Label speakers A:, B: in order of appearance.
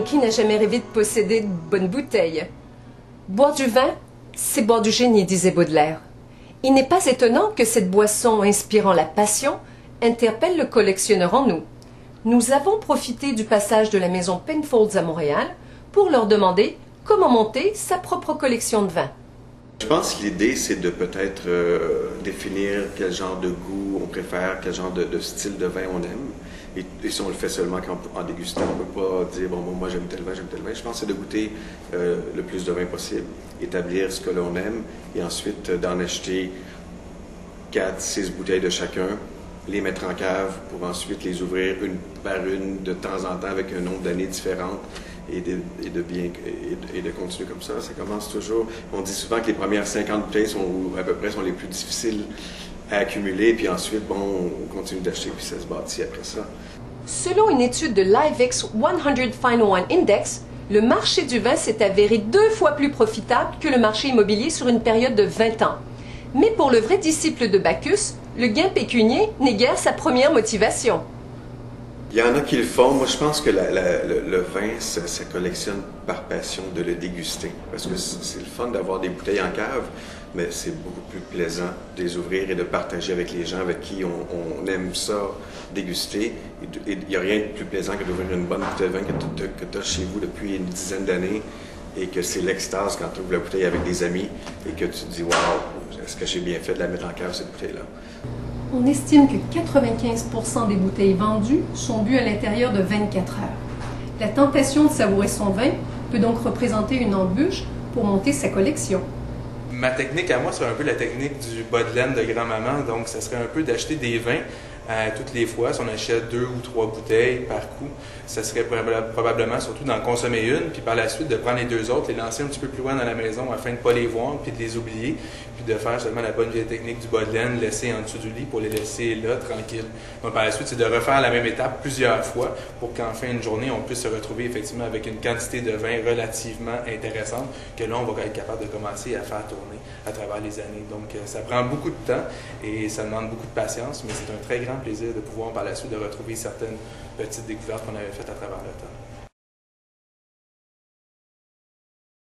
A: Qui n'a jamais rêvé de posséder de bonnes bouteilles? Boire du vin, c'est boire du génie, disait Baudelaire. Il n'est pas étonnant que cette boisson inspirant la passion interpelle le collectionneur en nous. Nous avons profité du passage de la maison Penfolds à Montréal pour leur demander comment monter sa propre collection de vins.
B: Je pense que l'idée, c'est de peut-être définir quel genre de goût on préfère, quel genre de style de vin on aime. Et si on le fait seulement en dégustant, on ne peut pas dire, bon, moi j'aime tel vin, j'aime tel vin. Je pense que c'est de goûter le plus de vin possible, établir ce que l'on aime et ensuite d'en acheter 4, 6 bouteilles de chacun, les mettre en cave pour ensuite les ouvrir une par une de temps en temps avec un nombre d'années différentes et de continuer comme ça. Ça commence toujours. On dit souvent que les premières 50 bouteilles à peu près sont les plus difficiles à accumuler, puis ensuite, bon, on continue d'acheter, puis ça se bâtit après ça.
A: Selon une étude de l'IVEX 100 Fine Wine Index, le marché du vin s'est avéré 2 fois plus profitable que le marché immobilier sur une période de 20 ans. Mais pour le vrai disciple de Bacchus, le gain pécunier n'est guère sa première motivation.
B: Il y en a qui le font. Moi, je pense que le vin, ça collectionne par passion de le déguster. Parce que c'est le fun d'avoir des bouteilles en cave, mais c'est beaucoup plus plaisant de les ouvrir et de partager avec les gens avec qui on aime ça, déguster. Et il n'y a rien de plus plaisant que d'ouvrir une bonne bouteille de vin que tu as chez vous depuis une dizaine d'années et que c'est l'extase quand tu ouvres la bouteille avec des amis et que tu te dis « Wow, est-ce que j'ai bien fait de la mettre en cave, cette bouteille-là? »
A: On estime que 95% des bouteilles vendues sont bues à l'intérieur de 24 heures. La tentation de savourer son vin peut donc représenter une embûche pour monter sa collection.
C: Ma technique à moi, c'est un peu la technique du bas de laine de grand-maman, donc ça serait un peu d'acheter des vins toutes les fois. Si on achète 2 ou 3 bouteilles par coup, ça serait probablement surtout d'en consommer une, puis par la suite de prendre les 2 autres, les lancer un petit peu plus loin dans la maison afin de ne pas les voir, puis de les oublier, puis de faire seulement la bonne vieille technique du bas de laine, laisser en dessous du lit pour les laisser là, tranquilles. Donc par la suite, c'est de refaire la même étape plusieurs fois pour qu'en fin de journée, on puisse se retrouver effectivement avec une quantité de vin relativement intéressante que là, on va être capable de commencer à faire tourner à travers les années. Donc ça prend beaucoup de temps et ça demande beaucoup de patience, mais c'est un très grand plaisir de pouvoir par la suite de retrouver certaines petites découvertes qu'on avait faites à travers le temps.